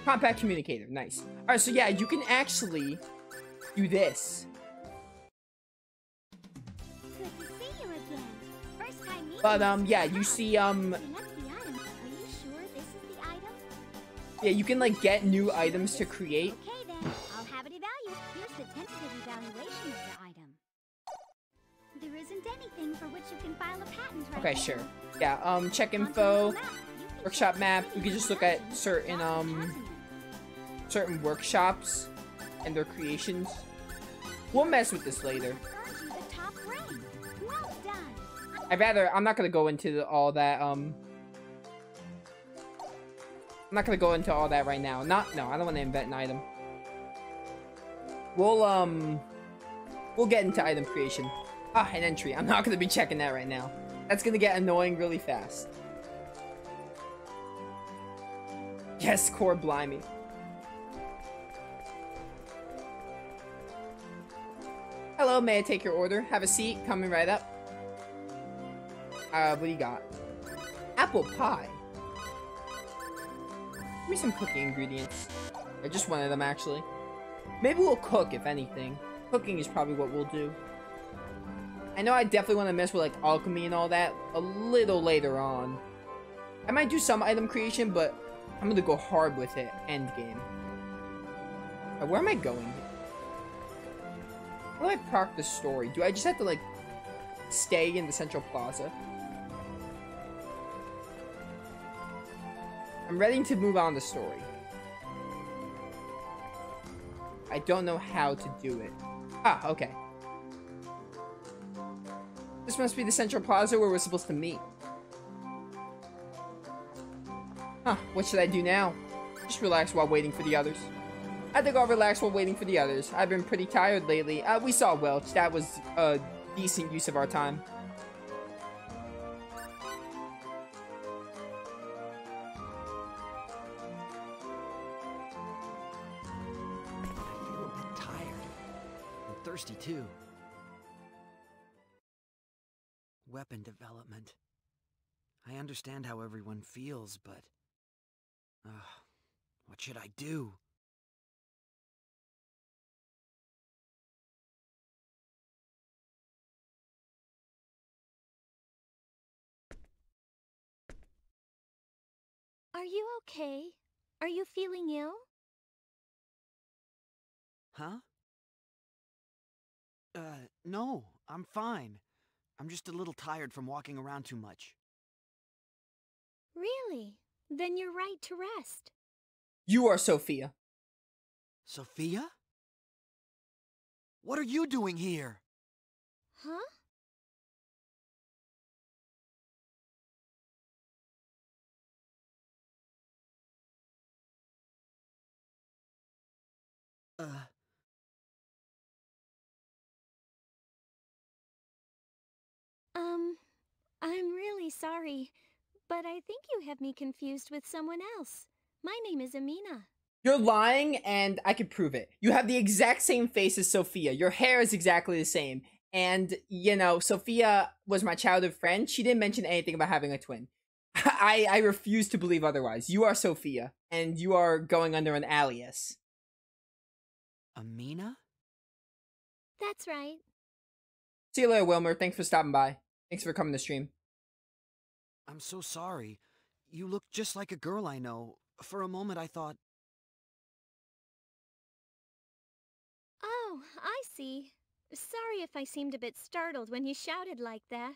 Compact communicator, nice. Alright, so yeah, you can actually do this. Good to see you again. First time meeting. But yeah, you see Are you sure this is the item? yeah, you can like get new items to create. Okay then, I'll have it evaluated. Here's the tentative evaluation of the item. There isn't anything for which you can file a patent right Okay, now. sure. Yeah, check Onto info, the map. You can workshop check map. the You can just look production at certain without pausing it. certain workshops and their creations. We'll mess with this later. Earned you the top rank. Well done. I'm not gonna go into all that, I'm not gonna go into all that right now. No, I don't want to invent an item. We'll get into item creation. Ah, an entry. I'm not gonna be checking that right now. That's gonna get annoying really fast. Yes, core blimey. Hello, may I take your order? Have a seat, coming right up. What do you got? Apple pie. Give me some cooking ingredients. Or just one of them, actually. Maybe we'll cook, if anything. Cooking is probably what we'll do. I know I definitely want to mess with, like, alchemy and all that a little later on. I might do some item creation, but I'm gonna go hard with it. End game. Where am I going? How do I proc the story? Do I just have to, like, stay in the Central Plaza? I'm ready to move on the story. I don't know how to do it. Ah, okay. This must be the Central Plaza where we're supposed to meet. Huh, what should I do now? Just relax while waiting for the others. I think I'll relax while waiting for the others. I've been pretty tired lately. We saw Welch. That was a decent use of our time. I feel a bit tired. I'm thirsty too. Weapon development. I understand how everyone feels, but... what should I do? Are you okay? Are you feeling ill? Huh? No, I'm fine. I'm just a little tired from walking around too much. Really? Then you're right to rest. You are Sophia. Sophia? What are you doing here? Huh? I'm really sorry, but I think you have me confused with someone else. My name is Amina. You're lying, and I can prove it. You have the exact same face as Sophia. Your hair is exactly the same. And, you know, Sophia was my childhood friend. She didn't mention anything about having a twin. I refuse to believe otherwise. You are Sophia, and you are going under an alias. Amina? That's right. See you later, Wilmer. Thanks for stopping by. Thanks for coming to stream. I'm so sorry. You look just like a girl I know. For a moment I thought... Oh, I see. Sorry if I seemed a bit startled when you shouted like that.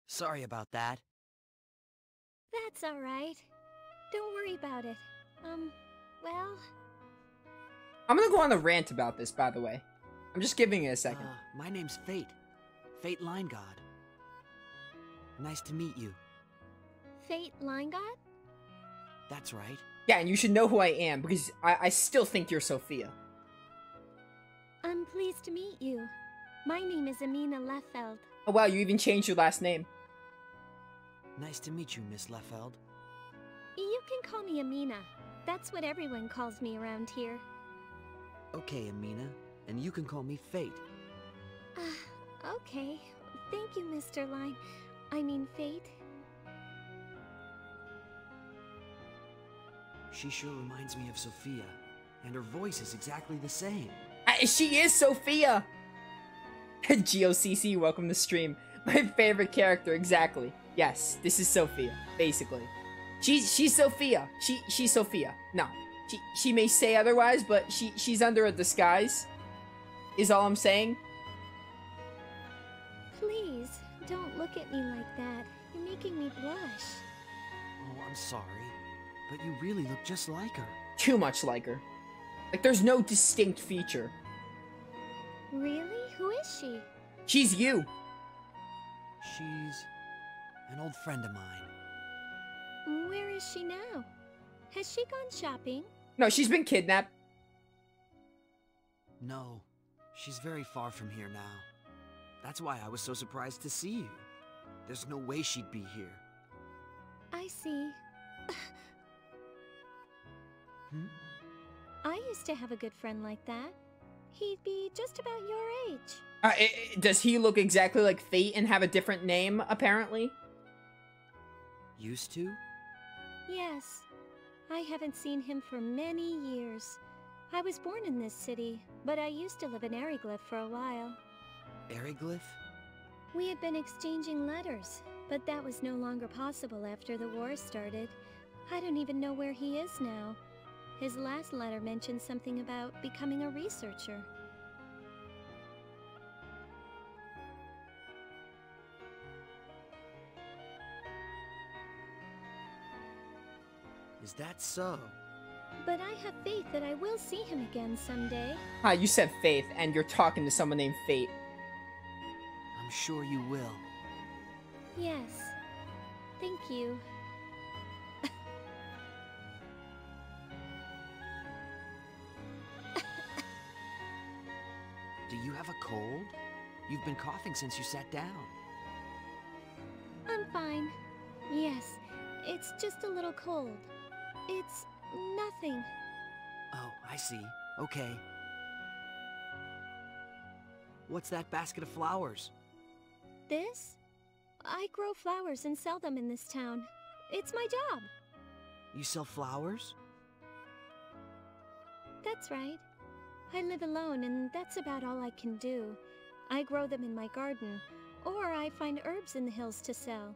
Sorry about that. That's all right. Don't worry about it. Well... I'm gonna go on a rant about this, by the way. I'm just giving it a second. My name's Fate. Fate Line God. Nice to meet you. Fate Line God? That's right. Yeah, and you should know who I am, because I still think you're Sophia. I'm pleased to meet you. My name is Amina Leffeld. Oh wow, you even changed your last name. Nice to meet you, Miss Leffeld. You can call me Amina. That's what everyone calls me around here. Okay, Amina. And you can call me Fate. Okay. Thank you, Mr. Line. I mean, Fate. She sure reminds me of Sophia, and her voice is exactly the same. She is Sophia! GOCC, welcome to stream. My favorite character, exactly. Yes, this is Sophia, basically. She's Sophia. She's Sophia. No. She may say otherwise, but she's under a disguise. Is all I'm saying. Please, don't look at me like that. You're making me blush. Oh, I'm sorry, but you really look just like her. Too much like her. Like, there's no distinct feature. Really? Who is she? She's you. She's an old friend of mine. Where is she now? Has she gone shopping? No, she's been kidnapped. No, she's very far from here now. That's why I was so surprised to see you. There's no way she'd be here. I see. I used to have a good friend like that. He'd be just about your age. Does he look exactly like Fate and have a different name, apparently? Used to? Yes. I haven't seen him for many years. I was born in this city, but I used to live in Eriglyph for a while. Eriglyph? We had been exchanging letters, but that was no longer possible after the war started. I don't even know where he is now. His last letter mentioned something about becoming a researcher. Is that so? But I have faith that I will see him again someday. Ah, you said Faith, and you're talking to someone named Fate. I'm sure you will. Yes. Thank you. Do you have a cold? You've been coughing since you sat down. I'm fine. Yes, it's just a little cold. It's nothing. Oh, I see. Okay. What's that basket of flowers? This? I grow flowers and sell them in this town. It's my job. You sell flowers? That's right. I live alone, and that's about all I can do. I grow them in my garden, or I find herbs in the hills to sell.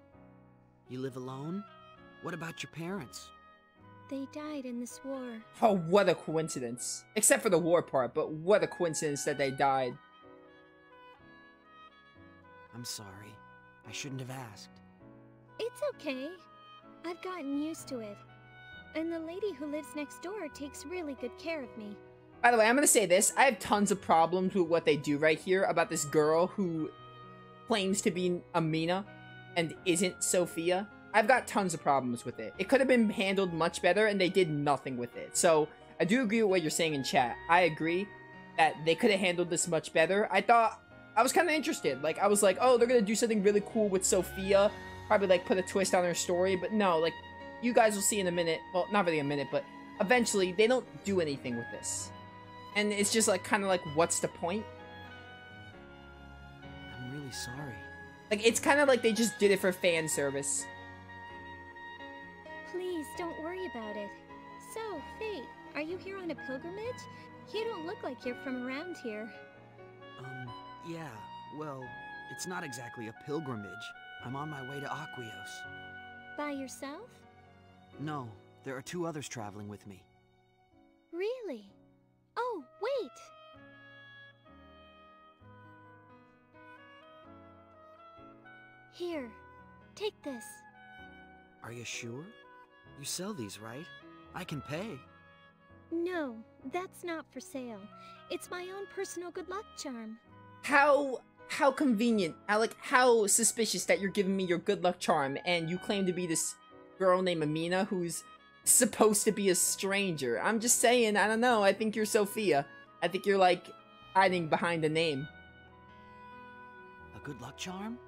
You live alone? What about your parents? They died in this war. Oh, what a coincidence. Except for the war part, but what a coincidence that they died. I'm sorry. I shouldn't have asked. It's okay. I've gotten used to it. And the lady who lives next door takes really good care of me. By the way, I'm gonna say this. I have tons of problems with what they do right here about this girl who claims to be Amina and isn't Sophia. I've got tons of problems with it. It could have been handled much better, and they did nothing with it. So, I do agree with what you're saying in chat. I agree that they could have handled this much better. I was kind of interested. Like, I was like, oh, they're gonna do something really cool with Sophia. Probably, like, put a twist on her story. But no, like, you guys will see in a minute. Well, not really a minute, but eventually, they don't do anything with this. And it's just, like, kind of like, what's the point? I'm really sorry. Like, it's kind of like they just did it for fan service. Please, don't worry about it. So, Fate, are you here on a pilgrimage? You don't look like you're from around here. Yeah, well, it's not exactly a pilgrimage. I'm on my way to Aquios. By yourself? No, there are 2 others traveling with me. Really? Oh, wait! Here, take this. Are you sure? You sell these, right? I can pay. No, that's not for sale. It's my own personal good luck charm. How convenient. How suspicious that you're giving me your good luck charm and you claim to be this girl named Amina who's supposed to be a stranger. I'm just saying, I don't know. I think you're Sophia. I think you're, like, hiding behind a name. A good luck charm?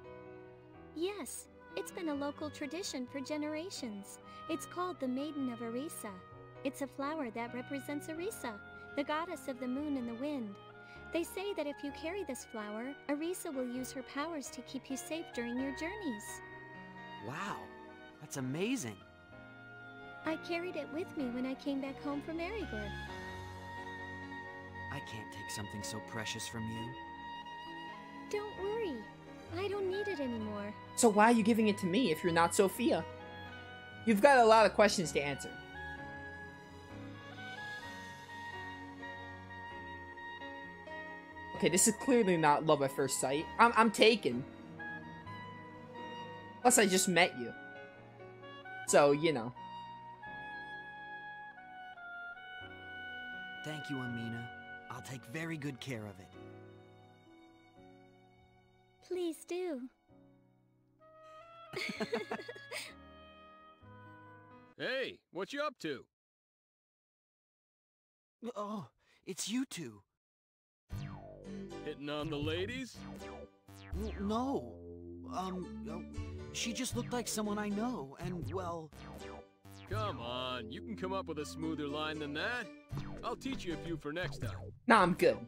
Yes, it's been a local tradition for generations. It's called the Maiden of Arisa. It's a flower that represents Arisa, the goddess of the moon and the wind. They say that if you carry this flower, Arisa will use her powers to keep you safe during your journeys. Wow, that's amazing. I carried it with me when I came back home from Mariglyph. I can't take something so precious from you. Don't worry. I don't need it anymore. So why are you giving it to me if you're not Sophia? You've got a lot of questions to answer. Okay, this is clearly not love at first sight. I'm taken. Plus, I just met you. So, you know. Thank you, Amina. I'll take very good care of it. Please do. Hey, what you up to? Oh, it's you two. Hitting on the ladies? No. She just looked like someone I know, and well... Come on, you can come up with a smoother line than that. I'll teach you a few for next time. Nah, I'm good.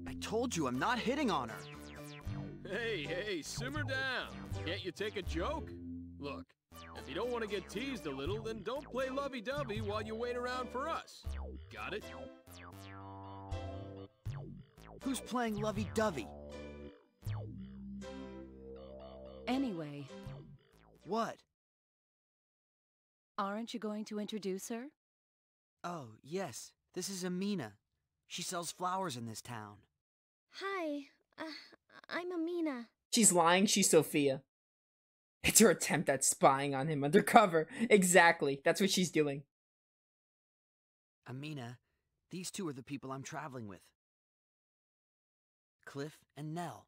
I told you I'm not hitting on her. Hey, simmer down. Can't you take a joke? Look, if you don't want to get teased a little, then don't play lovey-dovey while you wait around for us. Got it? Who's playing lovey-dovey? Anyway, What? aren't you going to introduce her? Oh, yes. This is Amina. She sells flowers in this town. Hi, I'm Amina. She's lying, she's Sophia. It's her attempt at spying on him undercover. Exactly, that's what she's doing. Amina, these two are the people I'm traveling with. Cliff and Nell.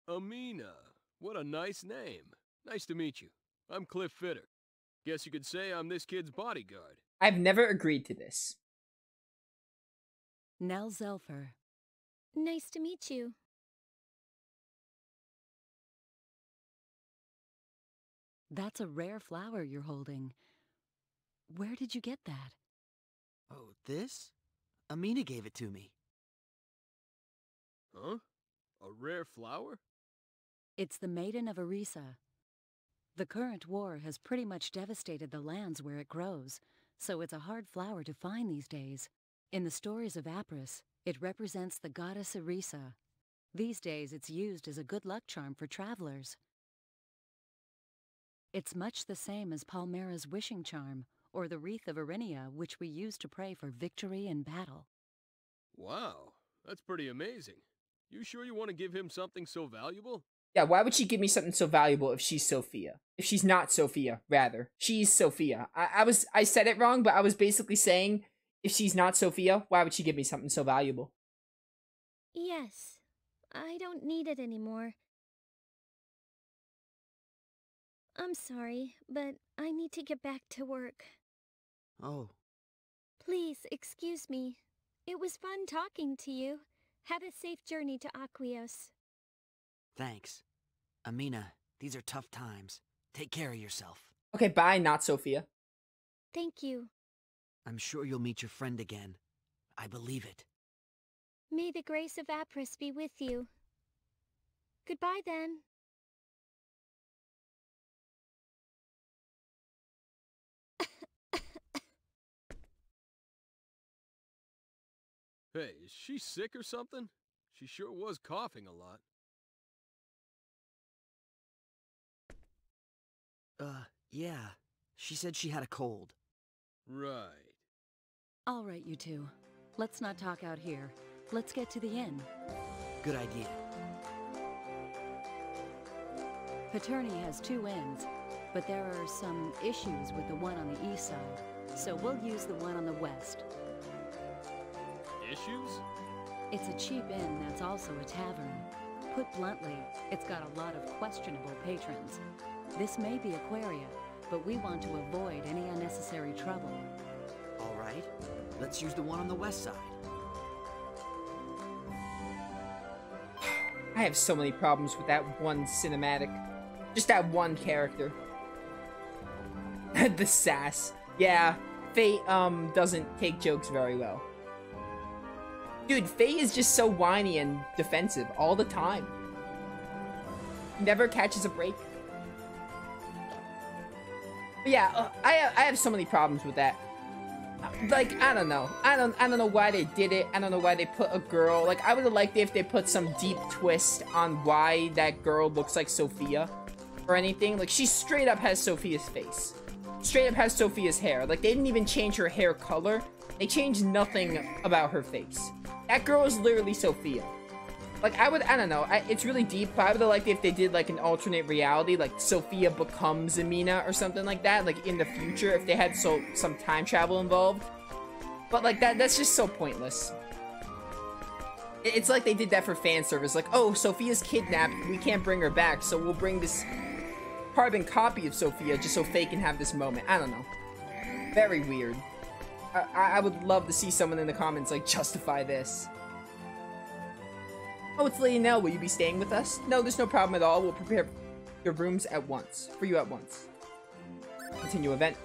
Amina. What a nice name. Nice to meet you. I'm Cliff Fitter. Guess you could say I'm this kid's bodyguard. I've never agreed to this. Nell Zelfer. Nice to meet you. That's a rare flower you're holding. Where did you get that? Oh, this? Amina gave it to me. Huh? A rare flower? It's the Maiden of Arisa. The current war has pretty much devastated the lands where it grows, so it's a hard flower to find these days. In the stories of Apris, it represents the goddess Arisa. These days it's used as a good luck charm for travelers. It's much the same as Palmera's wishing charm, or the wreath of Erinia, which we use to pray for victory in battle. Wow, that's pretty amazing. You sure you want to give him something so valuable? Yeah, why would she give me something so valuable if she's Sophia? If she's not Sophia, rather. She's Sophia. I said it wrong, but I was basically saying, if she's not Sophia, why would she give me something so valuable? Yes, I don't need it anymore. I'm sorry, but I need to get back to work. Oh, Please, excuse me. It was fun talking to you. Have a safe journey to Aquios. thanks. Amina, these are tough times. Take care of yourself. Okay, bye, not Sophia. Thank you. I'm sure you'll meet your friend again. I believe it. May the grace of Apris be with you. Goodbye then. Hey, is she sick or something? She sure was coughing a lot. Yeah. She said she had a cold. Right. All right, you two. Let's not talk out here. Let's get to the inn. Good idea. Paterni has 2 inns, but there are some issues with the one on the east side, so we'll use the one on the west. Issues? It's a cheap inn that's also a tavern. Put bluntly, it's got a lot of questionable patrons. This may be Aquaria, but we want to avoid any unnecessary trouble. All right. Let's use the one on the west side. I have so many problems with that one cinematic. Just that one character. The sass. Yeah, Faye, doesn't take jokes very well. Dude, Faye is just so whiny and defensive all the time. Never catches a break. But yeah, I have so many problems with that. Like, I don't know. I don't know why they did it. I don't know why they put a girl. Like, I would have liked it if they put some deep twist on why that girl looks like Sophia or anything. Like, she straight up has Sophia's face. Straight up has Sophia's hair. Like, they didn't even change her hair color. They changed nothing about her face. That girl is literally Sophia. Like, I don't know. It's really deep, but I would have liked it if they did, like, an alternate reality. Like, Sophia becomes Amina or something like that. Like, in the future, if they had some time travel involved. But, like, that's just so pointless. It's like they did that for fan service. Like, oh, Sophia's kidnapped. We can't bring her back, so we'll bring this carbon copy of Sophia just so Faye can have this moment. I don't know. Very weird. I would love to see someone in the comments, like, justify this. Oh, it's Lady Nell. Will you be staying with us? No, there's no problem at all. We'll prepare your rooms at once. For you at once. Continue event.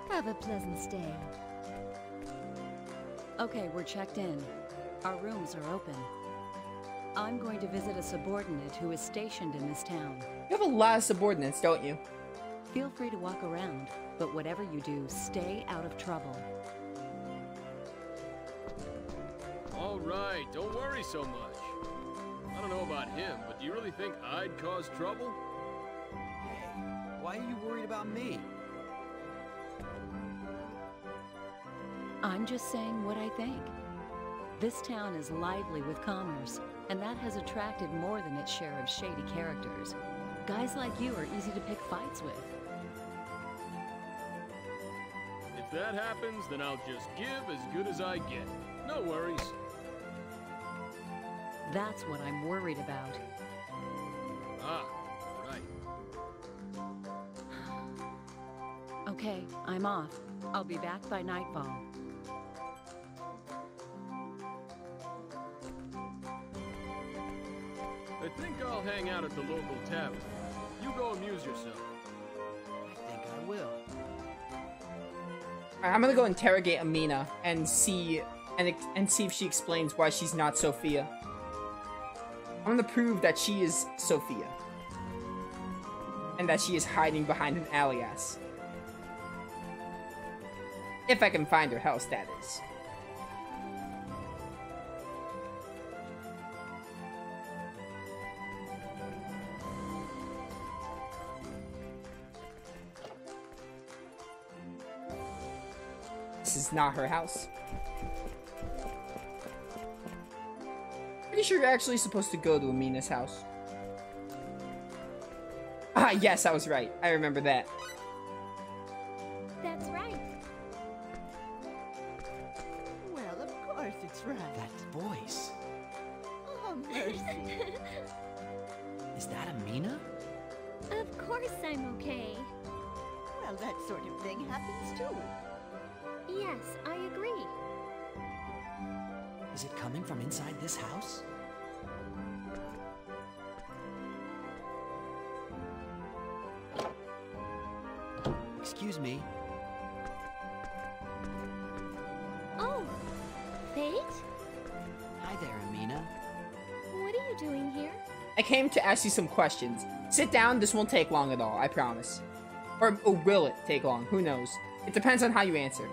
Have a pleasant stay. Okay, we're checked in. Our rooms are open. I'm going to visit a subordinate who is stationed in this town. You have a lot of subordinates, don't you? Feel free to walk around, but whatever you do, stay out of trouble. All right, don't worry so much. I don't know about him, but do you really think I'd cause trouble? Hey, why are you worried about me? I'm just saying what I think. This town is lively with commerce, and that has attracted more than its share of shady characters. Guys like you are easy to pick fights with. If that happens, then I'll just give as good as I get. No worries. That's what I'm worried about. Ah, right. Okay, I'm off. I'll be back by nightfall. I think I'll hang out at the local tavern. You go amuse yourself. I think I will. Alright, I'm gonna go interrogate Amina and see if she explains why she's not Sophia. I'm gonna prove that she is Sophia. And that she is hiding behind an alias. If I can find her house, that is. This is not her house. Pretty sure you're actually supposed to go to Amina's house. Ah, yes, I was right. I remember that. That's right. Well, of course it's right. That voice. Oh, mercy. Is that Amina? Of course I'm okay. Well, that sort of thing happens too. Yes, I agree. Is it coming from inside this house? Excuse me. Oh, Fate? Hi there, Amina. What are you doing here? I came to ask you some questions. Sit down, this won't take long at all, I promise. Or will it take long? Who knows? It depends on how you answer.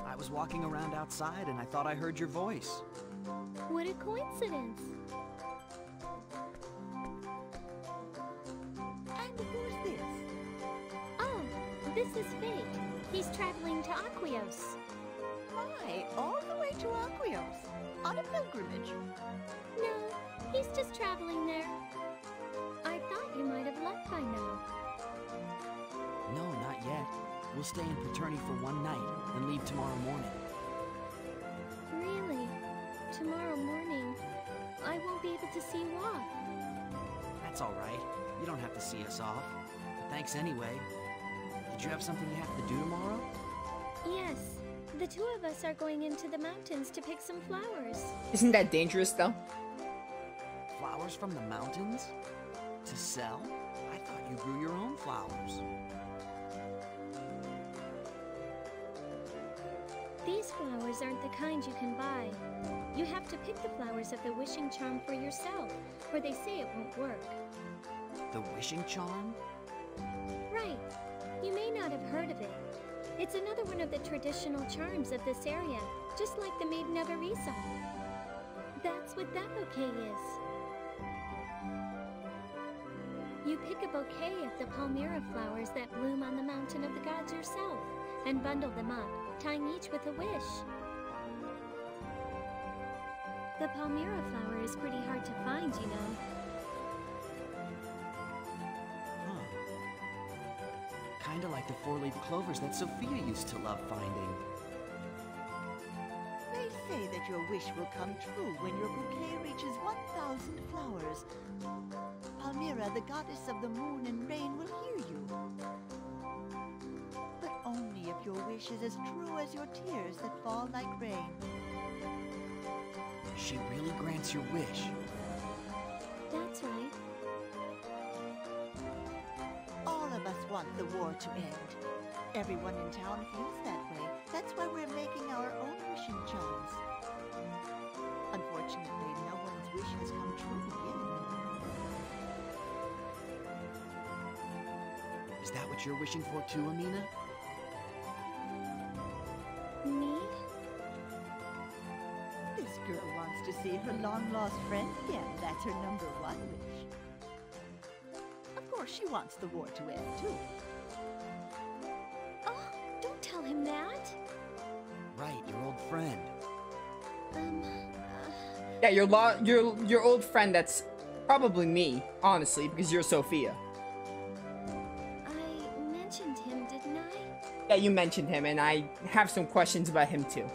I was walking around outside and I thought I heard your voice. What a coincidence. And who's this? Oh, this is Fate. He's traveling to Aquios. My, all the way to Aquios. On a pilgrimage. No, he's just traveling there. I thought you might have left by now. No, not yet. We'll stay in Paterni for one night, then leave tomorrow morning. Really? Tomorrow morning, I won't be able to see you off. That's all right. You don't have to see us off. But thanks anyway. Did you have something you have to do tomorrow? Yes, the two of us are going into the mountains to pick some flowers. Isn't that dangerous, though? Flowers from the mountains? To sell? I thought you grew your own flowers. These flowers aren't the kind you can buy. You have to pick the flowers of the wishing charm for yourself, or they say it won't work. The wishing charm? Right. You may not have heard of it. It's another one of the traditional charms of this area, just like the Maiden of Arisa. That's what that bouquet is. You pick a bouquet of the Palmyra flowers that bloom on the Mountain of the Gods yourself, and bundle them up, tying each with a wish. The Palmyra flower is pretty hard to find, you know. Huh. Kinda like the four-leaf clovers that Sophia used to love finding. They say that your wish will come true when your bouquet reaches 1,000 flowers. Palmyra, the goddess of the moon and rain, will hear you. But only if your wish is as true as your tears that fall like rain. She really grants your wish. That's right. All of us want the war to end. Everyone in town feels that way. That's why we're making our own wishing charms. Unfortunately, no one's wish has come true yet. Is that what you're wishing for too, Amina? Me? This girl wants to see her long-lost friend again. That's her #1 wish. Of course, she wants the war to end, too. Oh, don't tell him that. Right, your old friend. Yeah, your old friend that's probably me, honestly, because you're Sophia. I mentioned him, didn't I? Yeah, you mentioned him, and I have some questions about him too.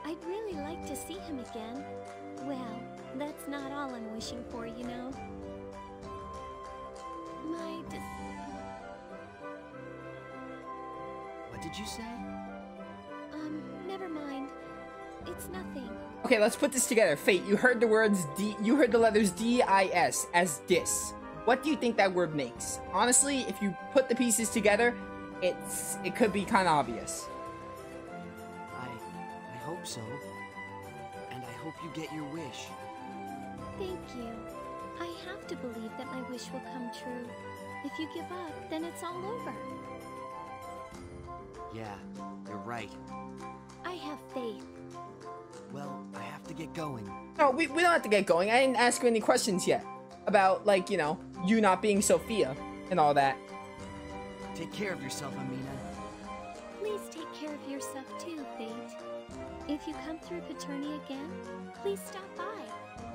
I'd really like to see him again. Well, that's not all I'm wishing for, you know. What did you say? Never mind. It's nothing. Okay, let's put this together. Fate, you heard the words you heard the letters D-I-S as dis. What do you think that word makes? Honestly, if you put the pieces together, it could be kind of obvious. I hope so. And I hope you get your wish. Thank you. I have to believe that my wish will come true. If you give up, then it's all over. Yeah, you're right. I have faith. Well, I have to get going. No, we don't have to get going. I didn't ask you any questions yet. About, like, you know, you not being Sophia and all that. Take care of yourself, Amina. Please take care of yourself too, Fate. If you come through Paternia again, please stop by.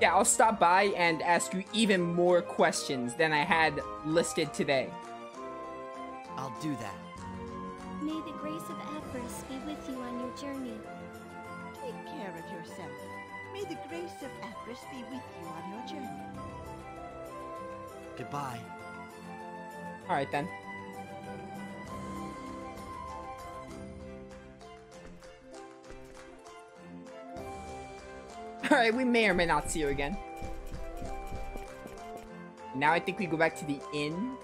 Yeah, I'll stop by and ask you even more questions than I had listed today. I'll do that. May the grace of Apris be with you on your journey. Take care of yourself. May the grace of Apris be with you on your journey. Goodbye. Alright then. Alright, we may or may not see you again. Now I think we go back to the inn.